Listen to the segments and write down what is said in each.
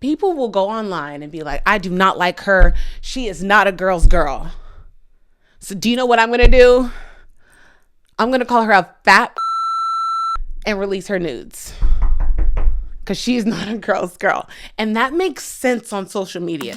People will go online and be like, I do not like her. She is not a girl's girl. So do you know what I'm going to do? I'm going to call her a fat and release her nudes. Because she's not a girl's girl. And that makes sense on social media.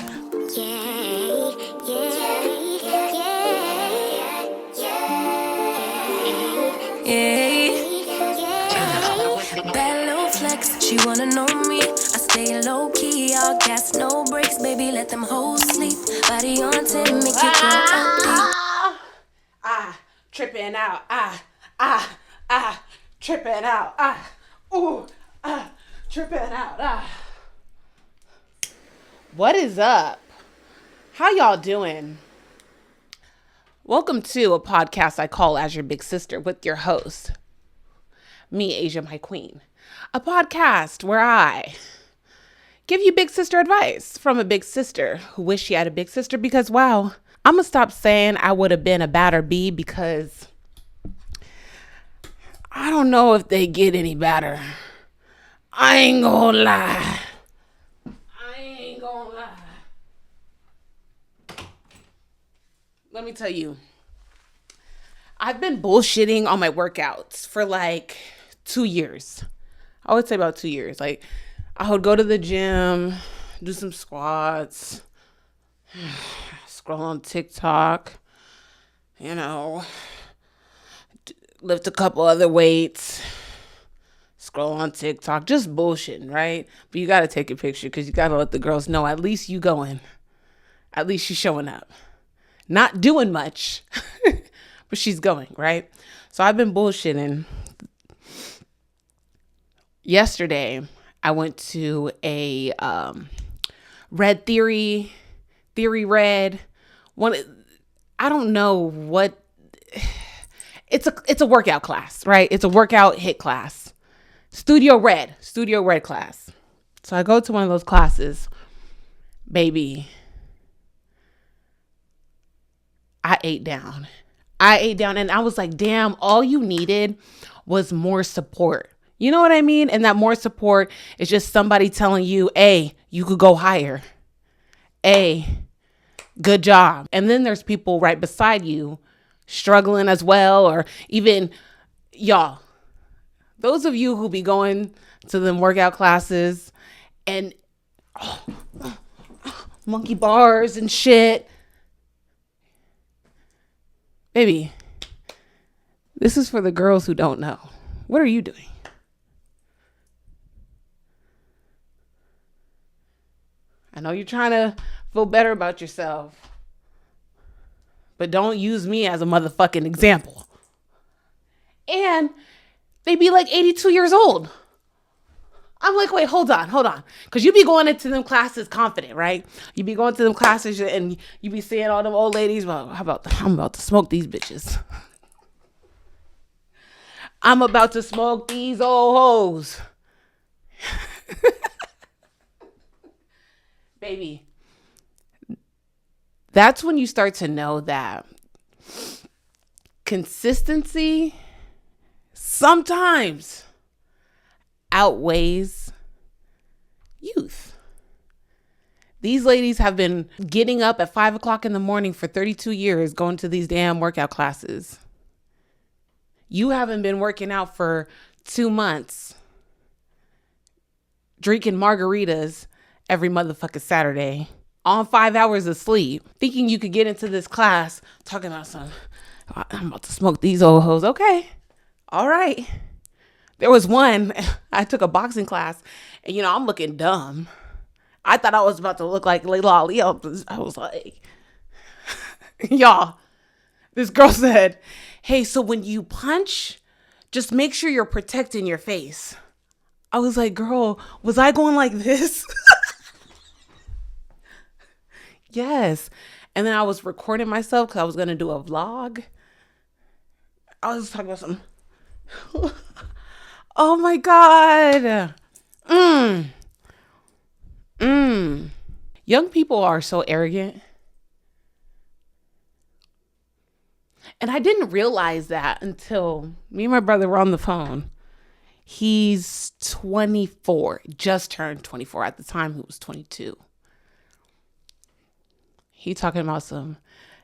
Bad little flex, she wanna know me. I stay low key, all gas, no brakes, baby. Let them hoes sleep. Body on 10, make you go Tripping out. Tripping out. Tripping out. What is up? How y'all doing? Welcome to a podcast I call As Your Big Sister with your host, me, Asia Myqueen. A podcast where I give you big sister advice from a big sister who wish she had a big sister, because wow, I'm going to stop saying I would have been a badder B, because I don't know if they get any better. I ain't gonna lie. Let me tell you, I've been bullshitting on my workouts for like 2 years. I would say about 2 years. Like, I would go to the gym, do some squats, scroll on TikTok, lift a couple other weights, scroll on TikTok, just bullshitting, right? But you got to take a picture because you got to let the girls know at least you going. At least she's showing up. Not doing much, but she's going, right? So I've been bullshitting. Yesterday, I went to a Red Theory Red. I don't know what. It's a workout class, right? It's a workout HIIT class. Studio Red class. So I go to one of those classes, baby. I ate down and I was like, damn, all you needed was more support. You know what I mean? And that more support is just somebody telling you, hey, you could go higher. Hey, good job. And then there's people right beside you struggling as well, or even y'all, those of you who be going to them workout classes and monkey bars and shit. Baby, this is for the girls who don't know. What are you doing? I know you're trying to feel better about yourself, but don't use me as a motherfucking example. And they be like 82 years old. I'm like, wait, hold on. Because you be going into them classes confident, right? You be going to them classes and you be seeing all them old ladies. Well, I'm about to smoke these bitches. I'm about to smoke these old hoes. Baby, that's when you start to know that consistency sometimes outweighs youth. These ladies have been getting up at 5 o'clock in the morning for 32 years going to these damn workout classes. You haven't been working out for 2 months, drinking margaritas every motherfucking Saturday, on 5 hours of sleep, thinking you could get into this class talking about I'm about to smoke these old hoes. Okay. All right. There was one, I took a boxing class and, I'm looking dumb. I thought I was about to look like Layla Ali. I was like, y'all, this girl said, hey, so when you punch, just make sure you're protecting your face. I was like, girl, was I going like this? Yes. And then I was recording myself because I was going to do a vlog. I was talking about something. Oh my God. Young people are so arrogant. And I didn't realize that until me and my brother were on the phone. He's 24, just turned 24. At the time, he was 22. He talking about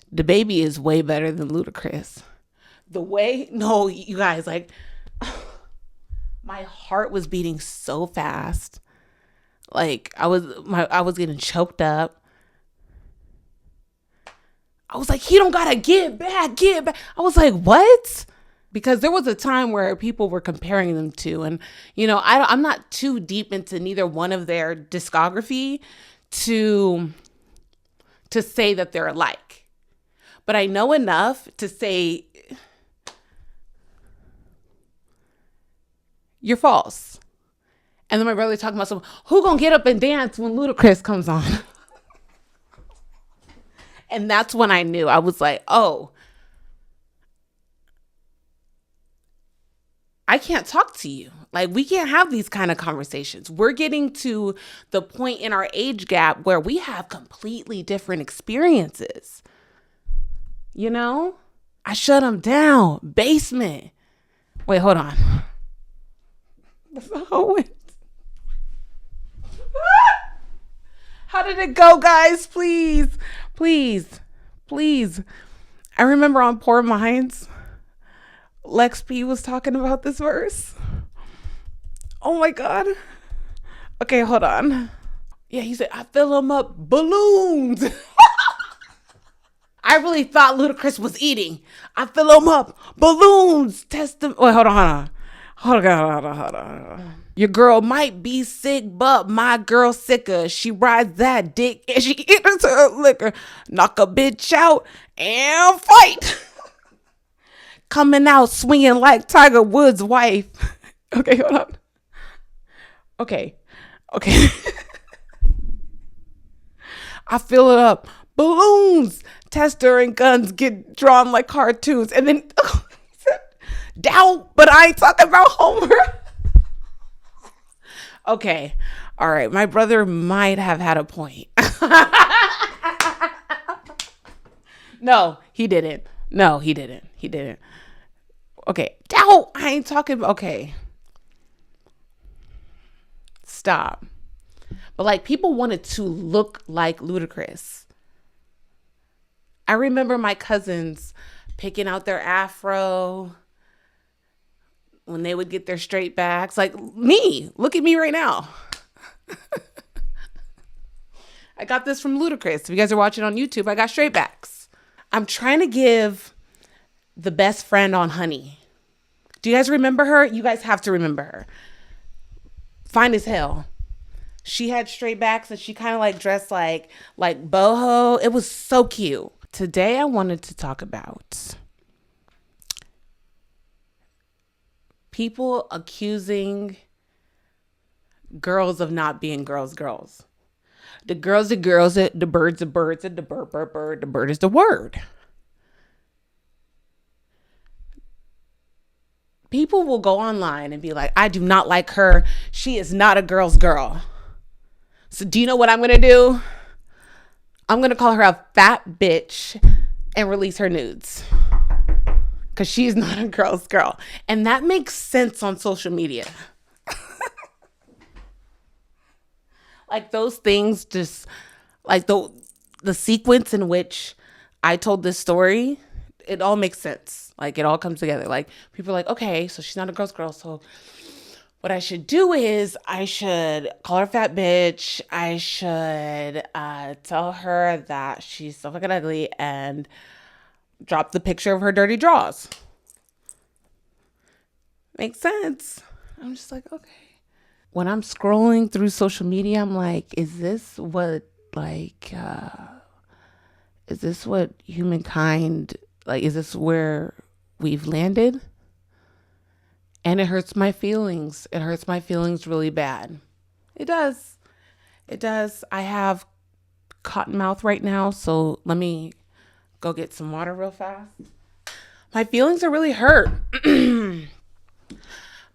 the baby is way better than Ludacris. No, you guys, like, my heart was beating so fast. Like, I was getting choked up. I was like, he don't gotta get back. I was like, what? Because there was a time where people were comparing them to, and I'm not too deep into neither one of their discography to say that they're alike, but I know enough to say you're false. And then my brother talking about who gonna get up and dance when Ludacris comes on. And that's when I knew. I was like, oh, I can't talk to you. Like, we can't have these kind of conversations. We're getting to the point in our age gap where we have completely different experiences. I shut him down. Basement. Wait, hold on. That's not how it went. How did it go, guys? Please. I remember on Poor Minds, Lex P was talking about this verse. Oh my God. Okay, hold on. Yeah, he said, I fill them up balloons. I really thought Ludacris was eating. I fill them up balloons. Test them. Wait, hold on. Your girl might be sick, but my girl sicker. She rides that dick and she enters her liquor. Knock a bitch out and fight. Coming out swinging like Tiger Woods' wife. Okay, hold on. Okay. I fill it up. Balloons. Tester and guns get drawn like cartoons. And then, doubt, but I ain't talking about Homer. Okay. All right. My brother might have had a point. No, he didn't. Okay. Doubt. I ain't talking about. Okay. Stop. But like, people wanted to look like Ludacris. I remember my cousins picking out their afro when they would get their straight backs. Like me. Look at me right now. I got this from Ludacris. If you guys are watching on YouTube, I got straight backs. I'm trying to give the best friend on Honey. Do you guys remember her? You guys have to remember her. Fine as hell. She had straight backs and she kind of like dressed like boho. It was so cute. Today I wanted to talk about people accusing girls of not being girls. The girls are girls, the birds are birds, and the bird, the bird is the word. People will go online and be like, I do not like her. She is not a girl's girl. So do you know what I'm going to do? I'm going to call her a fat bitch and release her nudes. Because she's not a girl's girl. And that makes sense on social media. Like those things just, like the sequence in which I told this story, it all makes sense. Like it all comes together. Like people are like, okay, so she's not a girl's girl. So what I should do is I should call her a fat bitch. I should tell her that she's so fucking ugly and drop the picture of her dirty drawers. Makes sense. I'm just like, okay. When I'm scrolling through social media, I'm like, is this what humankind, like, is this where we've landed? And it hurts my feelings. It hurts my feelings really bad. It does. I have cotton mouth right now, so let me go get some water real fast. My feelings are really hurt.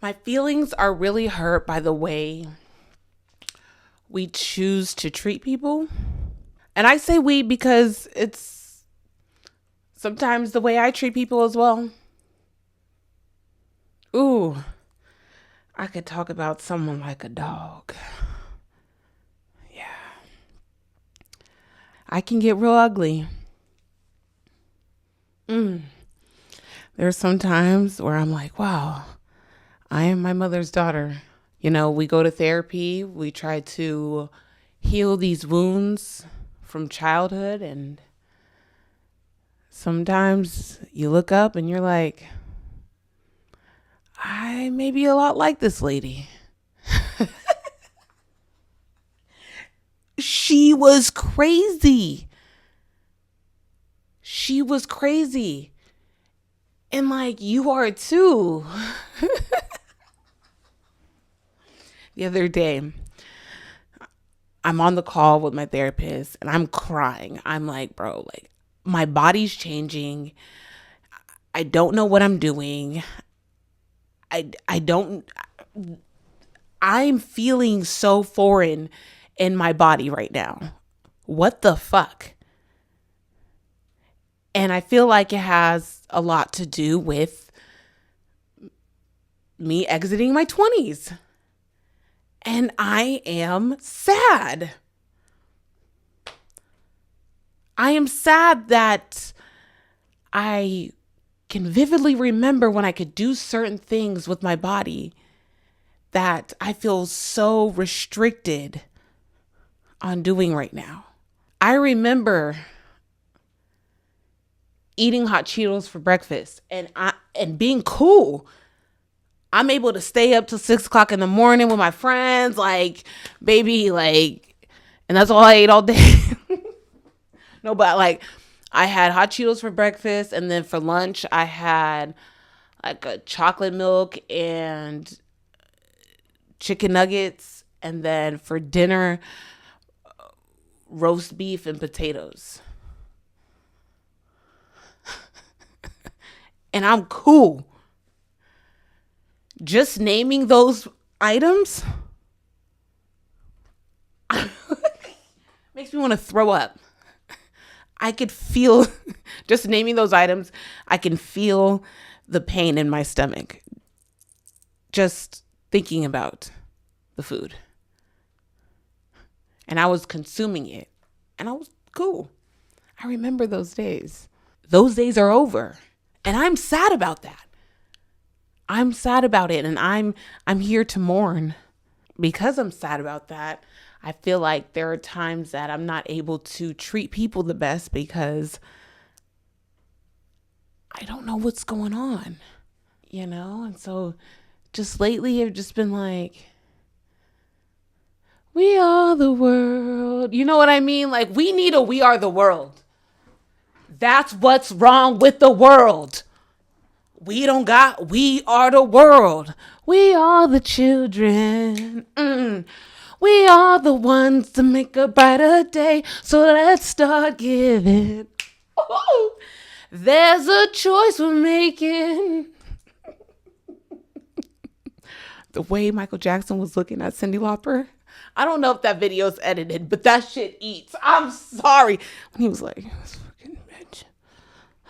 My feelings are really hurt by the way we choose to treat people. And I say we because it's sometimes the way I treat people as well. Ooh, I could talk about someone like a dog. Yeah. I can get real ugly. There's some times where I'm like, wow, I am my mother's daughter. You know, we go to therapy. We try to heal these wounds from childhood. And sometimes you look up and you're like, I may be a lot like this lady. She was crazy. She was crazy. And like, you are too. The other day, I'm on the call with my therapist and I'm crying. I'm like, bro, like, my body's changing. I don't know what I'm doing. I don't, I'm feeling so foreign in my body right now. What the fuck? And I feel like it has a lot to do with me exiting my 20s. And I am sad. I am sad that I can vividly remember when I could do certain things with my body that I feel so restricted on doing right now. I remember eating hot Cheetos for breakfast and being cool. I'm able to stay up till 6 o'clock in the morning with my friends, like, baby, like, and that's all I ate all day. No, but like, I had hot Cheetos for breakfast, and then for lunch, I had like a chocolate milk and chicken nuggets, and then for dinner, roast beef and potatoes. And I'm cool. Just naming those items makes me want to throw up. I could feel, just naming those items, I can feel the pain in my stomach. Just thinking about the food. And I was consuming it. And I was cool. I remember those days. Those days are over. And I'm sad about that. I'm sad about it, and I'm here to mourn. Because I'm sad about that, I feel like there are times that I'm not able to treat people the best because I don't know what's going on, you know? And so just lately I've just been like, we are the world. You know what I mean? Like, we need a we are the world. That's what's wrong with the world. We don't got, we are the world. We are the children. We are the ones to make a brighter day. So let's start giving. Ooh, there's a choice we're making. The way Michael Jackson was looking at Cyndi Lauper. I don't know if that video's edited, but that shit eats. I'm sorry. When he was like, this fucking bitch.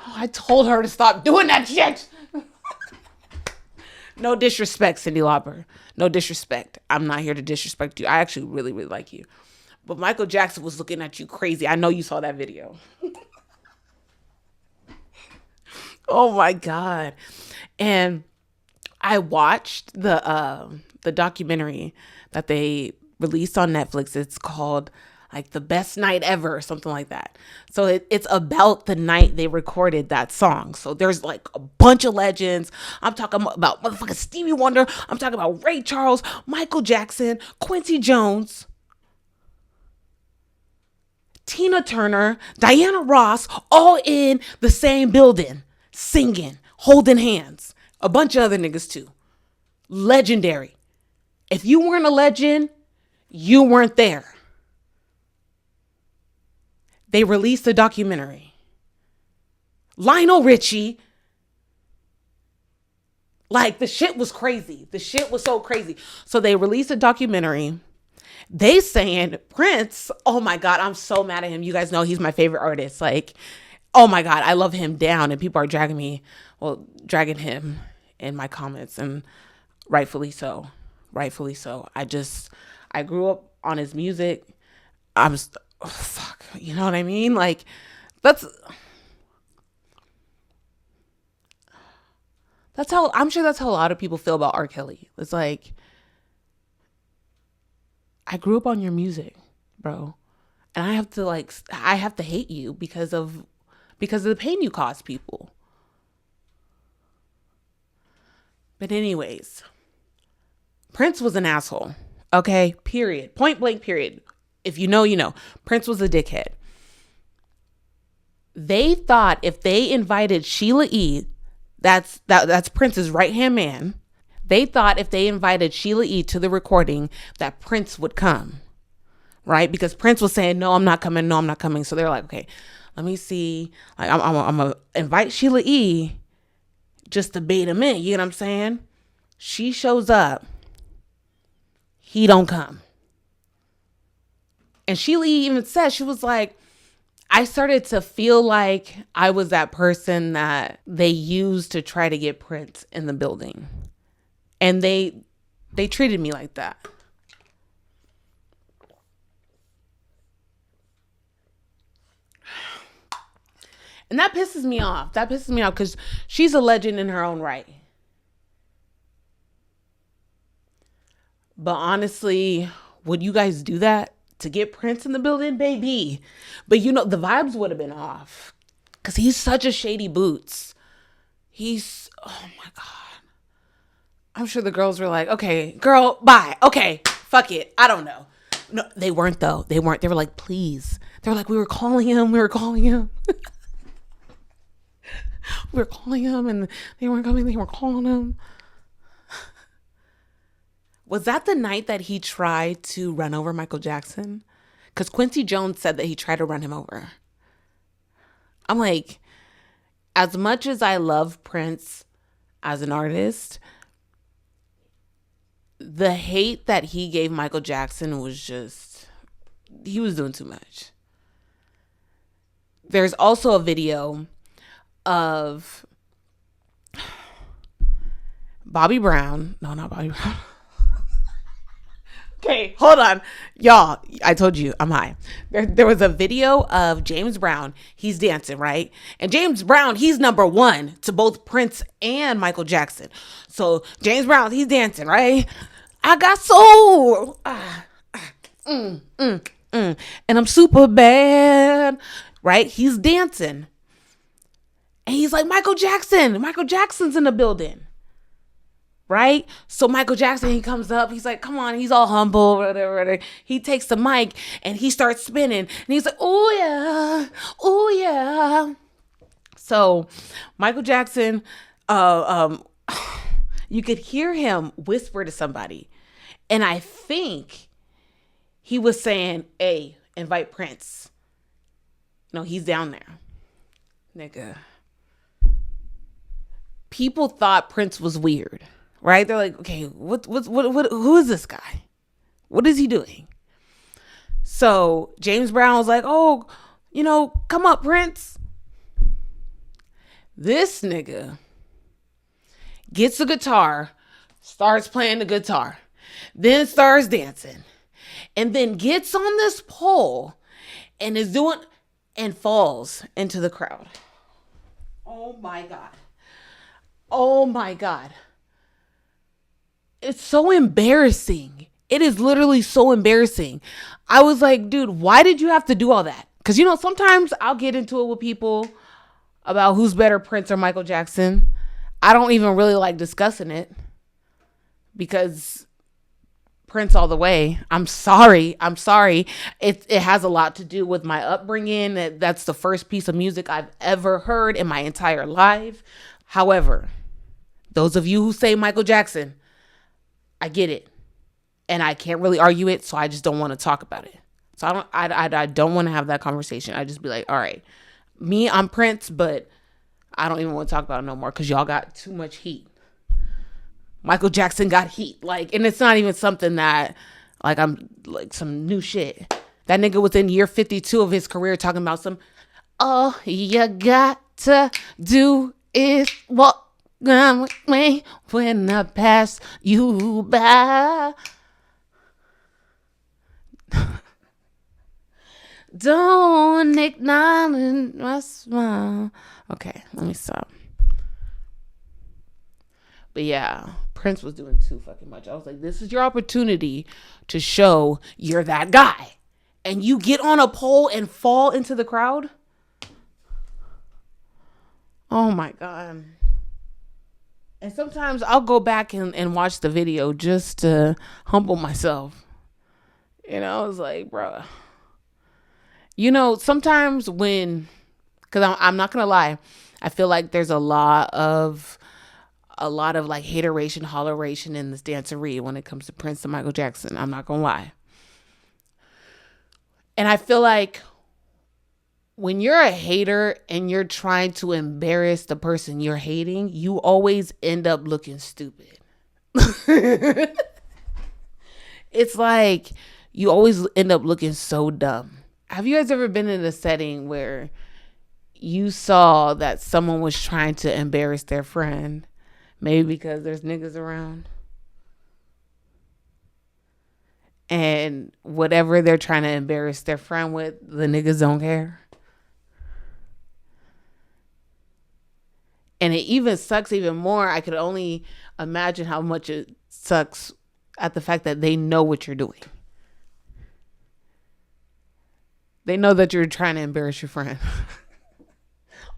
Oh, I told her to stop doing that shit. No disrespect, Cyndi Lauper. No disrespect. I'm not here to disrespect you. I actually really, really like you. But Michael Jackson was looking at you crazy. I know you saw that video. Oh my God. And I watched the documentary that they released on Netflix. It's called like The Best Night Ever or something like that. So it's about the night they recorded that song. So there's like a bunch of legends. I'm talking about motherfucking Stevie Wonder. I'm talking about Ray Charles, Michael Jackson, Quincy Jones, Tina Turner, Diana Ross, all in the same building, singing, holding hands. A bunch of other niggas too. Legendary. If you weren't a legend, you weren't there. They released a documentary. Lionel Richie. Like, the shit was crazy. The shit was so crazy. So they released a documentary. They saying Prince, oh my God, I'm so mad at him. You guys know he's my favorite artist. Like, oh my God, I love him down. And people are dragging him in my comments, and rightfully so. rightfully so. I grew up on his music. I was, fuck, you know what I mean? Like, that's how, I'm sure that's how a lot of people feel about R. Kelly. It's like, I grew up on your music, bro. And I have to hate you because of the pain you caused people. But anyways, Prince was an asshole. Okay, period. Point blank, period. If you know, you know. Prince was a dickhead. They thought if they invited Sheila E., that's Prince's right-hand man, they thought if they invited Sheila E. to the recording that Prince would come. Right? Because Prince was saying, no, I'm not coming. No, I'm not coming. So they're like, okay, let me see. Like, I'm going to invite Sheila E. just to bait him in. You know what I'm saying? She shows up. He don't come. And Sheila E. even said, she was like, I started to feel like I was that person that they used to try to get Prince in the building. And they treated me like that. And that pisses me off. That pisses me off because she's a legend in her own right. But honestly, would you guys do that to get Prince in the building? Baby. But you know, the vibes would have been off. Because he's such a shady boots. Oh my God. I'm sure the girls were like, okay, girl, bye. Okay, fuck it. I don't know. No, they weren't though. They weren't. They were like, please. They were like, we were calling him. We were calling him and they weren't coming. They were calling him. Was that the night that he tried to run over Michael Jackson? Because Quincy Jones said that he tried to run him over. I'm like, as much as I love Prince as an artist, the hate that he gave Michael Jackson was just, he was doing too much. There's also a video of Bobby Brown. No, not Bobby Brown. Okay, hold on. Y'all, I told you I'm high. There was a video of James Brown. He's dancing, right? And James Brown, he's number one to both Prince and Michael Jackson. So James Brown, he's dancing, right? I got soul. And I'm super bad, right? He's dancing. And he's like, Michael Jackson's in the building. Right? So Michael Jackson, he comes up, he's like, come on, he's all humble, whatever. He takes the mic and he starts spinning. And he's like, oh yeah. So Michael Jackson, you could hear him whisper to somebody. And I think he was saying, hey, invite Prince. No, he's down there. Nigga. People thought Prince was weird. Right? They're like, okay, what, who is this guy? What is he doing? So James Brown was like, oh, you know, come up, Prince. This nigga gets a guitar, starts playing the guitar, then starts dancing, and then gets on this pole and is doing, and falls into the crowd. Oh my God. Oh my God. It's so embarrassing. It is literally so embarrassing. I was like, dude, why did you have to do all that? Because, you know, sometimes I'll get into it with people about who's better, Prince or Michael Jackson. I don't even really like discussing it because Prince all the way. I'm sorry. It has a lot to do with my upbringing. That's the first piece of music I've ever heard in my entire life. However, those of you who say Michael Jackson, I get it. And I can't really argue it, so I just don't want to talk about it. So I don't want to have that conversation. I just be like, all right, me, I'm Prince, but I don't even want to talk about it no more because y'all got too much heat. Michael Jackson got heat. Like, and it's not even something that, like, I'm, like, some new shit. That nigga was in year 52 of his career talking about some, all you got to do is walk. Come with me when I pass you by. Don't acknowledge my smile. Okay, let me stop. But yeah, Prince was doing too fucking much. I was like, this is your opportunity to show you're that guy. And you get on a pole and fall into the crowd? Oh my God. And sometimes I'll go back and watch the video just to humble myself. You know, I was like, bruh. You know, sometimes because I'm not going to lie, I feel like there's a lot of like hateration, holleration in this dancery when it comes to Prince and Michael Jackson. I'm not gonna lie. And I feel like when you're a hater and you're trying to embarrass the person you're hating, you always end up looking stupid. It's like you always end up looking so dumb. Have you guys ever been in a setting where you saw that someone was trying to embarrass their friend? Maybe because there's niggas around. And whatever they're trying to embarrass their friend with, the niggas don't care. And it even sucks even more. I could only imagine how much it sucks at the fact that they know what you're doing. They know that you're trying to embarrass your friend.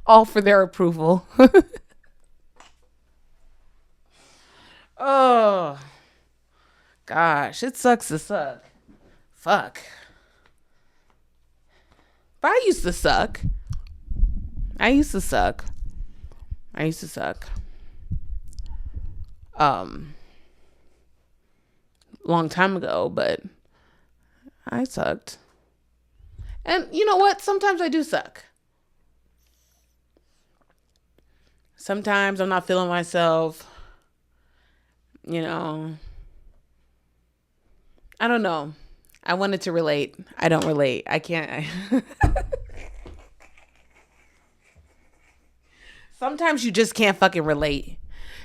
All for their approval. Oh, gosh. It sucks to suck. Fuck. But I used to suck. Long time ago, but I sucked. And you know what? Sometimes I do suck. Sometimes I'm not feeling myself. You know, I don't know. I wanted to relate. I don't relate. I can't. Sometimes you just can't fucking relate.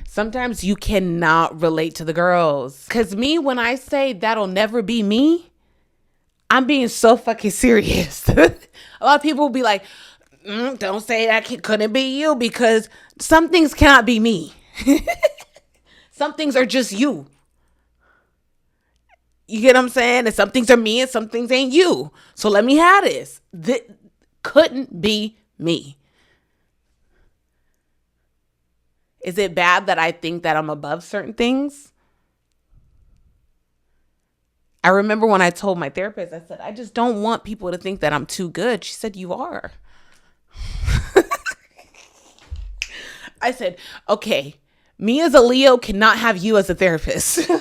Sometimes you cannot relate to the girls. Because me, when I say that'll never be me, I'm being so fucking serious. A lot of people will be like, don't say that couldn't be you, because some things cannot be me. Some things are just you. You get what I'm saying? And some things are me and some things ain't you. So let me have this. That couldn't be me. Is it bad that I think that I'm above certain things? I remember when I told my therapist, I said, I just don't want people to think that I'm too good. She said, you are. I said, okay, me as a Leo cannot have you as a therapist. I'm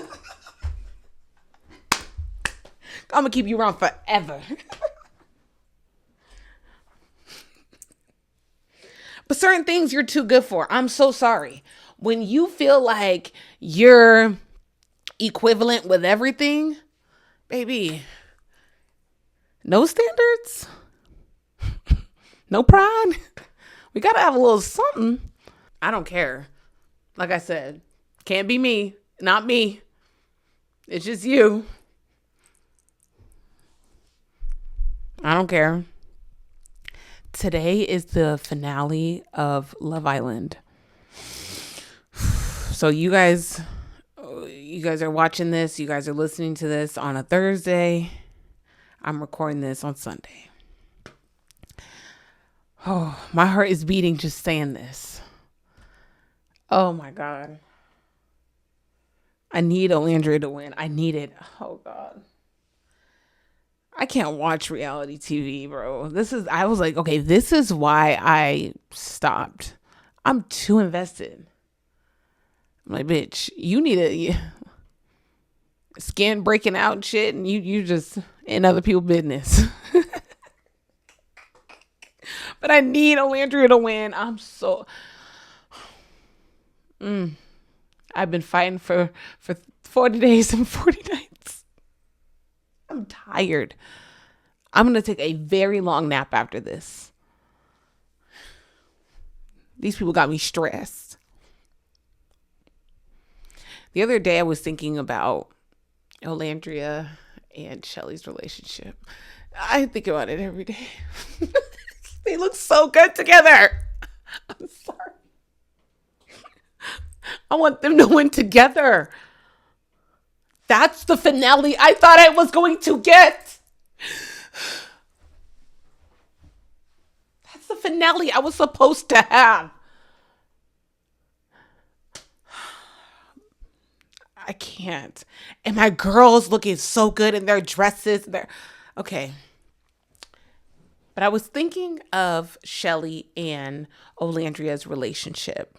going to keep you around forever. But certain things you're too good for. I'm so sorry. When you feel like you're equivalent with everything, baby, no standards, no pride. We got to have a little something. I don't care. Like I said, can't be me, not me. It's just you. I don't care. Today is the finale of Love Island. So you guys are watching this. You guys are listening to this on a Thursday. I'm recording this on Sunday. Oh, my heart is beating just saying this. Oh my God. I need Olandria to win. I need it. Oh God. I can't watch reality TV, bro. I was like, okay, this is why I stopped. I'm too invested. I'm like, bitch, you need skin breaking out and shit, and you just in other people's business. But I need Olandria to win. I'm so... I've been fighting for 40 days and 40 nights. I'm tired. I'm going to take a very long nap after this. These people got me stressed. The other day I was thinking about Olandria and Shelly's relationship. I think about it every day. They look so good together. I'm sorry. I want them to win together. That's the finale I thought I was going to get. That's the finale I was supposed to have. I can't. And my girls looking so good in their dresses. Okay. But I was thinking of Shelly and Olandria's relationship.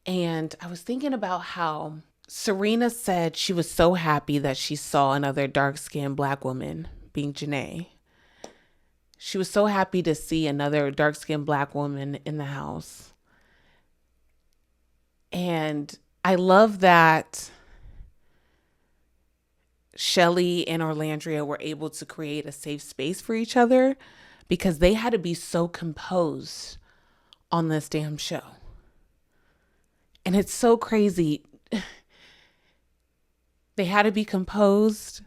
And I was thinking about how Serena said she was so happy that she saw another dark-skinned Black woman, being Janae. She was so happy to see another dark-skinned Black woman in the house. And I love that Shelly and Olandria were able to create a safe space for each other because they had to be so composed on this damn show. And it's so crazy. They had to be composed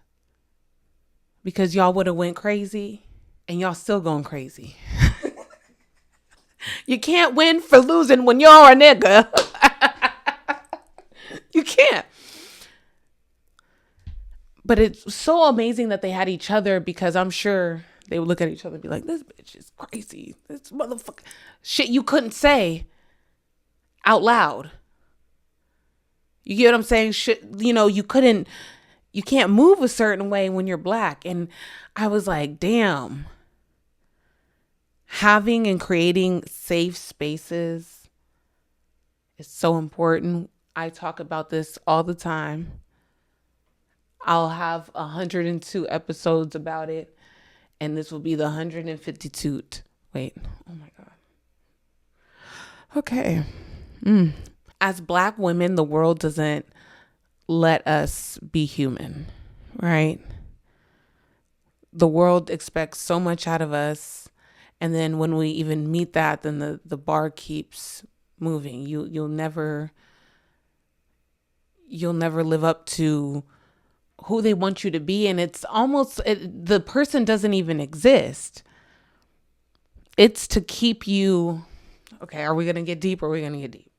because y'all would have went crazy and y'all still going crazy. You can't win for losing when you're a nigga. You can't. But it's so amazing that they had each other because I'm sure they would look at each other and be like, this bitch is crazy. This motherfucker. Shit you couldn't say out loud. You get what I'm saying? Shit, you can't move a certain way when you're Black. And I was like, damn. Having and creating safe spaces is so important. I talk about this all the time. I'll have 102 episodes about it. And this will be the 152. Wait. Oh my God. Okay. As Black women, the world doesn't let us be human, right? The world expects so much out of us. And then when we even meet that, then the bar keeps moving. You'll never live up to who they want you to be. And it's almost, the person doesn't even exist. It's to keep you, okay, are we going to get deep or are we going to get deep?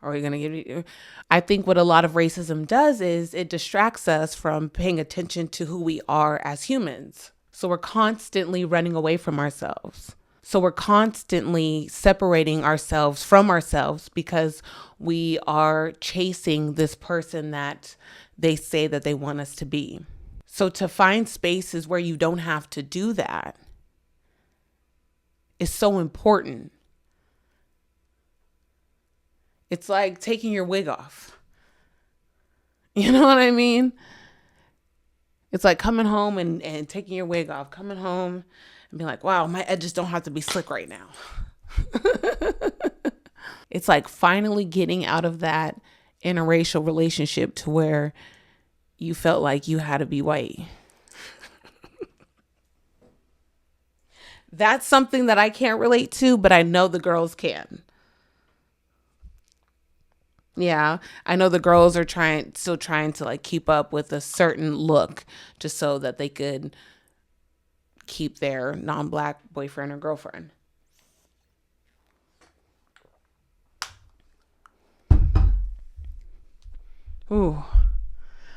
Are we going to get deep? I think what a lot of racism does is it distracts us from paying attention to who we are as humans. So we're constantly running away from ourselves. So we're constantly separating ourselves from ourselves because we are chasing this person that they say that they want us to be. So to find spaces where you don't have to do that is so important. It's like taking your wig off. You know what I mean? It's like coming home and taking your wig off, coming home and being like, wow, my edges don't have to be slick right now. It's like finally getting out of that interracial relationship to where you felt like you had to be white. That's something that I can't relate to, but I know the girls can. Yeah, I know the girls are still trying to like keep up with a certain look just so that they could keep their non-Black boyfriend or girlfriend. Ooh.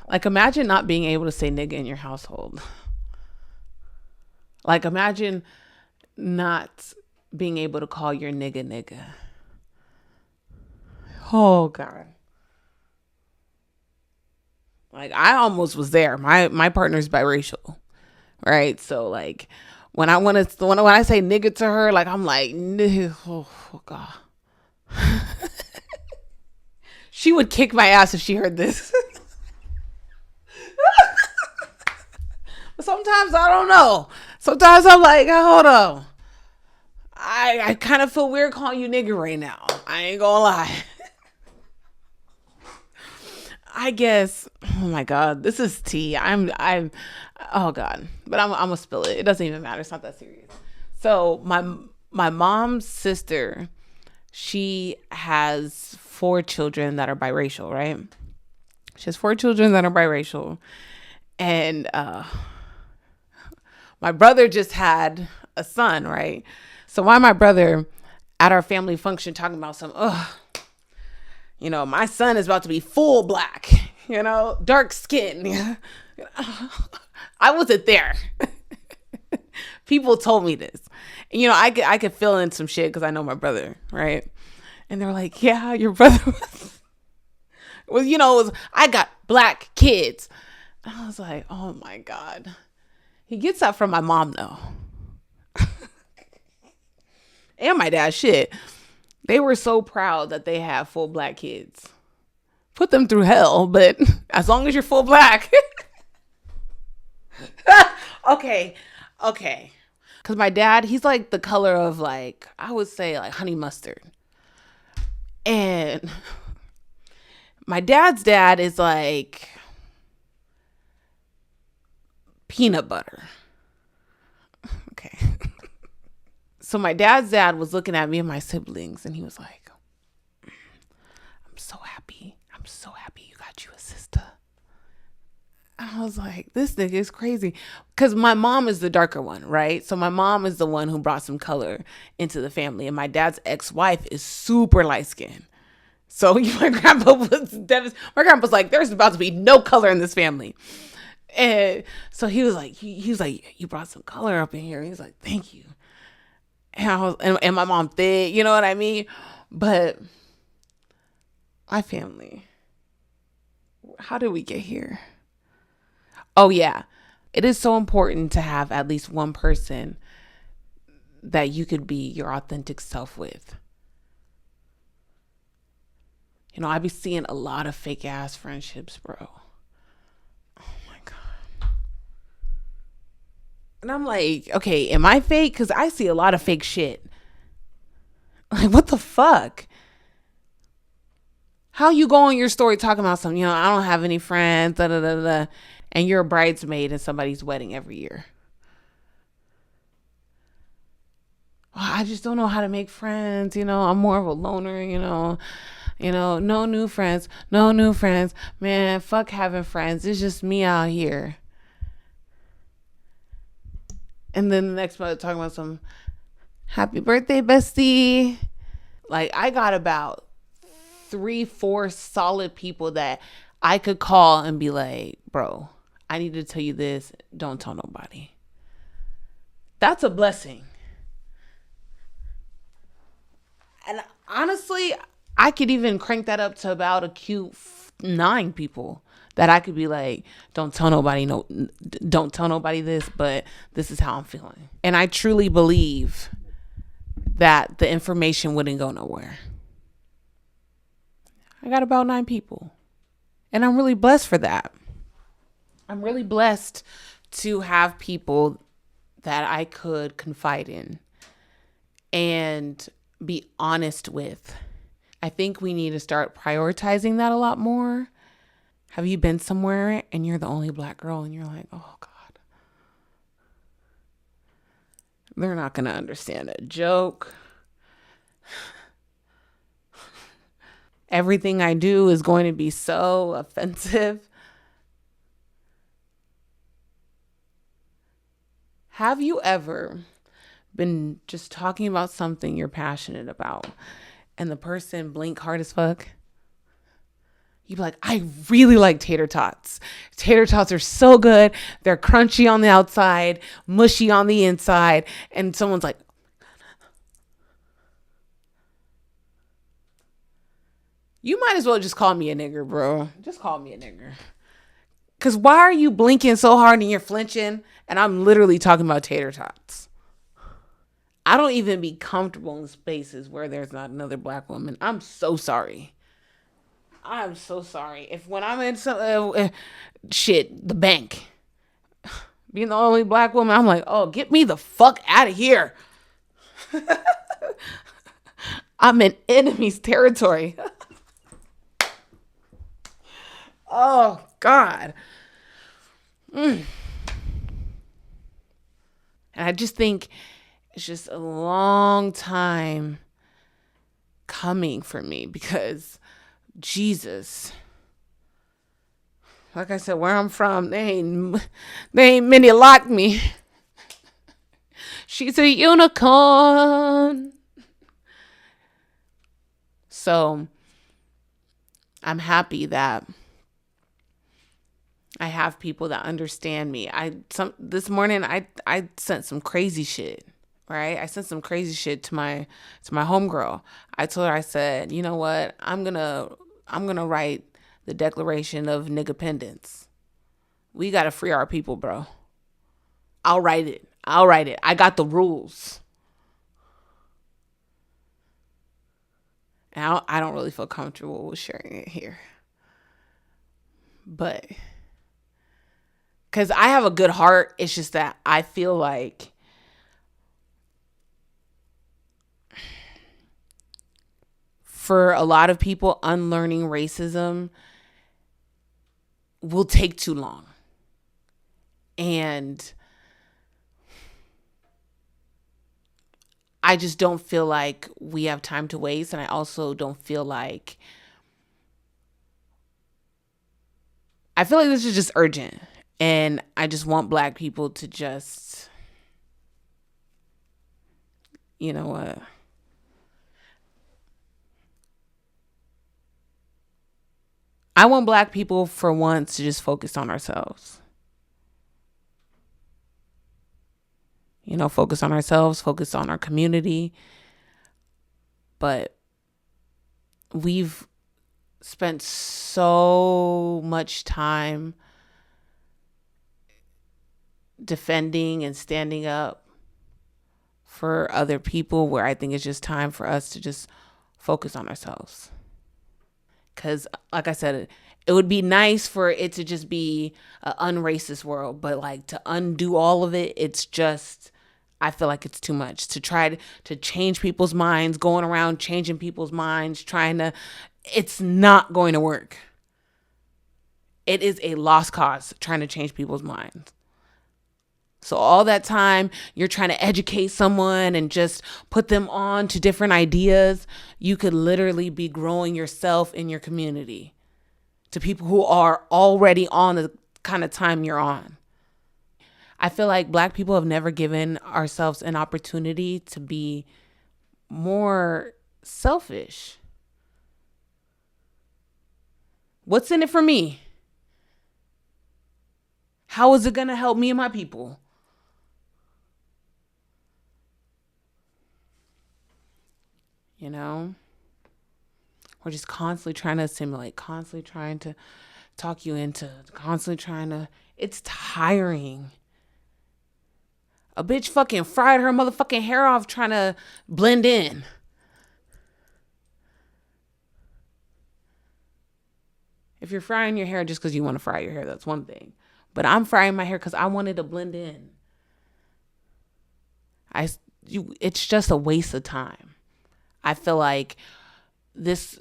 Like imagine not being able to say nigga in your household. Like imagine not being able to call your nigga. Oh God. Like I almost was there. My partner's biracial. Right? So like when I say nigga to her, like I'm like, oh God. She would kick my ass if she heard this. But sometimes I don't know. Sometimes I'm like, hold on. I kind of feel weird calling you nigga right now. I ain't gonna lie. I guess, oh my God, this is tea. I'm, oh God, but I'm gonna spill it. It doesn't even matter. It's not that serious. So my mom's sister, she has 4 children that are biracial, right? She has 4 children that are biracial. And my brother just had a son, right? So why my brother at our family function talking about some, my son is about to be full black, dark skin. I wasn't there. People told me this. I could fill in some shit because I know my brother, right? And they were like, yeah, your brother was, I got black kids. And I was like, oh my God. He gets that from my mom though. And my dad, shit. They were so proud that they have full black kids. Put them through hell, but as long as you're full black. Okay. Because my dad, he's like the color of I would say honey mustard. And my dad's dad is like peanut butter. Okay. So my dad's dad was looking at me and my siblings and he was like, I'm so happy you got you a sister. I was like, this nigga is crazy. Because my mom is the darker one, right? So my mom is the one who brought some color into the family. And my dad's ex-wife is super light-skinned. So my grandpa was devastated. My grandpa's like, there's about to be no color in this family. And so he was like, you brought some color up in here. He's like, thank you. And I was, and my mom thick, you know what I mean? But my family, how did we get here? Oh yeah, it is so important to have at least one person that you could be your authentic self with. I be seeing a lot of fake ass friendships, bro. Oh my God. And I'm like, okay, am I fake? Because I see a lot of fake shit. Like, what the fuck? How you go on your story talking about something, I don't have any friends, da da da da, and you're a bridesmaid in somebody's wedding every year. I just don't know how to make friends, I'm more of a loner, no new friends, man, fuck having friends, it's just me out here. And then the next month talking about some happy birthday, bestie. Like, I got about 3-4 solid people that I could call and be like, bro, I need to tell you this, don't tell nobody. That's a blessing. And honestly, I could even crank that up to about a cute 9 people that I could be like, don't tell nobody this, but this is how I'm feeling. And I truly believe that the information wouldn't go nowhere. I got about 9 people. And I'm really blessed for that. I'm really blessed to have people that I could confide in and be honest with. I think we need to start prioritizing that a lot more. Have you been somewhere and you're the only black girl and you're like, oh God, they're not going to understand a joke. Everything I do is going to be so offensive. Have you ever been just talking about something you're passionate about and the person blink hard as fuck? You'd be like, I really like tater tots. Tater tots are so good. They're crunchy on the outside, mushy on the inside. And someone's like, you might as well just call me a nigger, bro. Just call me a nigger. Because why are you blinking so hard and you're flinching? And I'm literally talking about tater tots. I don't even be comfortable in spaces where there's not another black woman. I'm so sorry. I'm so sorry. If when I'm in some the bank, being the only black woman, I'm like, oh, get me the fuck out of here. I'm in enemy's territory. Oh God. And I just think it's just a long time coming for me because Jesus, Like I said, where I'm from, they ain't many like me. She's a unicorn. So I'm happy that I have people that understand me. This morning I sent some crazy shit. Right? I sent some crazy shit to my homegirl. I told her, I said, you know what? I'm gonna write the Declaration of Nigendence. We gotta free our people, bro. I'll write it. I got the rules. And I don't really feel comfortable with sharing it here. But because I have a good heart, it's just that I feel like for a lot of people, unlearning racism will take too long. And I just don't feel like we have time to waste. And I also don't feel like, I feel like this is just urgent. And I just want Black people to just, you know what? I want Black people for once to just focus on ourselves. You know, focus on ourselves, focus on our community. But we've spent so much time defending and standing up for other people where I think it's just time for us to just focus on ourselves. Because, like I said, it would be nice for it to just be an unracist world, but like to undo all of it, it's just, I feel like it's too much to try to change people's minds, going around changing people's minds, it's not going to work. It is a lost cause trying to change people's minds. So all that time you're trying to educate someone and just put them on to different ideas, you could literally be growing yourself in your community to people who are already on the kind of time you're on. I feel like Black people have never given ourselves an opportunity to be more selfish. What's in it for me? How is it going to help me and my people? You know, we're just constantly trying to assimilate, constantly trying to talk you into, it's tiring. A bitch fucking fried her motherfucking hair off trying to blend in. If you're frying your hair just because you want to fry your hair, that's one thing. But I'm frying my hair because I wanted to blend in. It's just a waste of time. I feel like this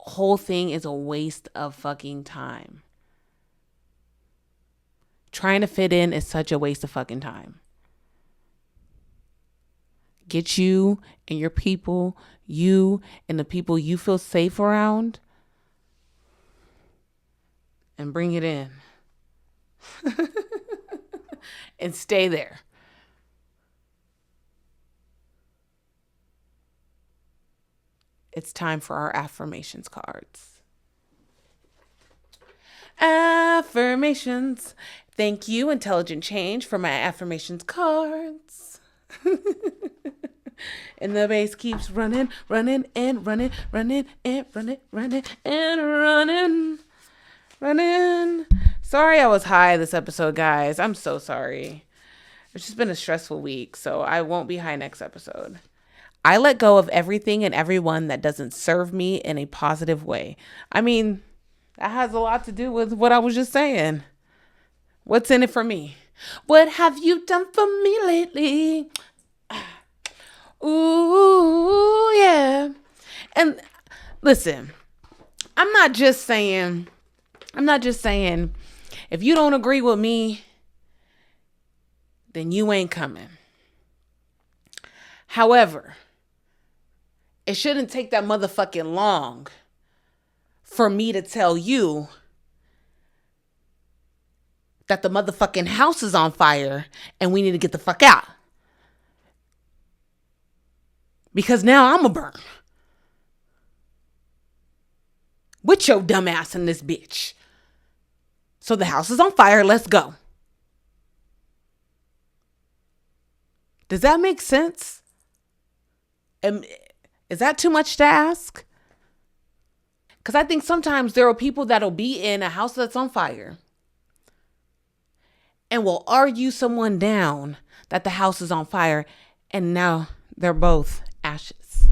whole thing is a waste of fucking time. Trying to fit in is such a waste of fucking time. Get you and your people, you and the people you feel safe around, and bring it in. And stay there. It's time for our affirmations cards. Affirmations. Thank you, Intelligent Change, for my affirmations cards. And the bass keeps running, running, and running, running, and running, running, and running. Sorry I was high this episode, guys. I'm so sorry. It's just been a stressful week, so I won't be high next episode. I let go of everything and everyone that doesn't serve me in a positive way. I mean, that has a lot to do with what I was just saying. What's in it for me? What have you done for me lately? Ooh, yeah. And listen, I'm not just saying, if you don't agree with me, then you ain't coming. However, it shouldn't take that motherfucking long for me to tell you that the motherfucking house is on fire and we need to get the fuck out. Because now I'm a burn. With your dumb ass in this bitch. So the house is on fire. Let's go. Does that make sense? Is that too much to ask? Because I think sometimes there are people that'll be in a house that's on fire and will argue someone down that the house is on fire, and now they're both ashes.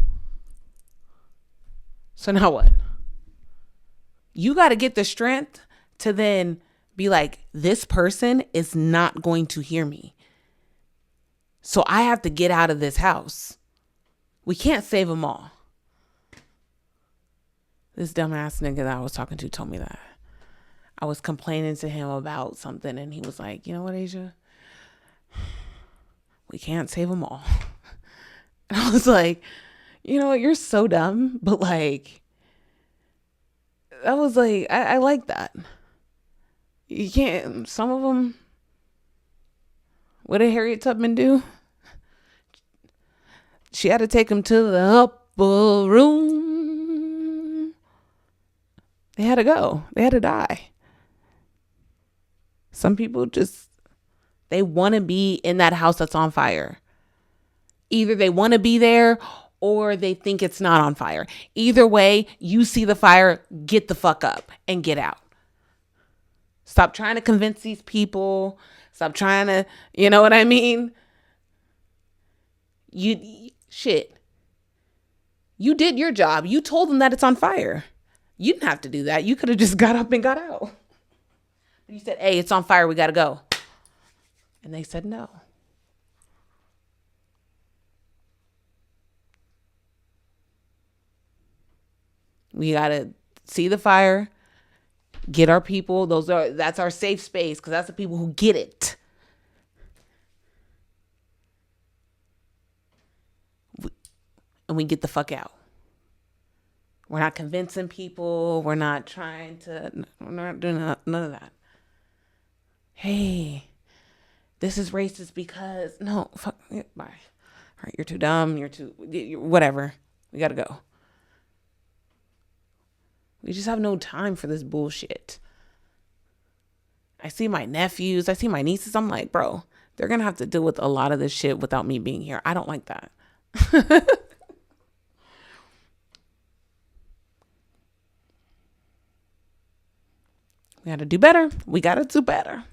So now what? You got to get the strength to then be like, this person is not going to hear me. So I have to get out of this house. We can't save them all. This dumbass nigga that I was talking to told me that. I was complaining to him about something and he was like, you know what, Asia? We can't save them all. And I was like, you know what? You're so dumb. But like, I was like, I like that. You can't, some of them, what did Harriet Tubman do? She had to take him to the upper room. They had to go. They had to die. Some people just, they want to be in that house that's on fire. Either they want to be there or they think it's not on fire. Either way, you see the fire, get the fuck up and get out. Stop trying to convince these people. Stop trying to, you know what I mean? Shit. You did your job. You told them that it's on fire. You didn't have to do that. You could have just got up and got out. You said, hey, it's on fire. We got to go. And they said no. We got to see the fire, get our people. That's our safe space, because that's the people who get it. And we get the fuck out. We're not convincing people. We're not doing none of that. Hey, this is racist because, no, fuck, bye. All right, you're too dumb. You're whatever. We got to go. We just have no time for this bullshit. I see my nephews. I see my nieces. I'm like, bro, they're going to have to deal with a lot of this shit without me being here. I don't like that. We got to do better. We got to do better.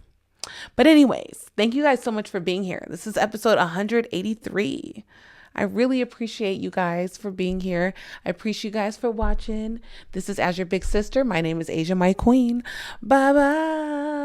But anyways, thank you guys so much for being here. This is episode 183. I really appreciate you guys for being here. I appreciate you guys for watching. This is As Your Big Sister. My name is Asia Myqueen. Bye-bye.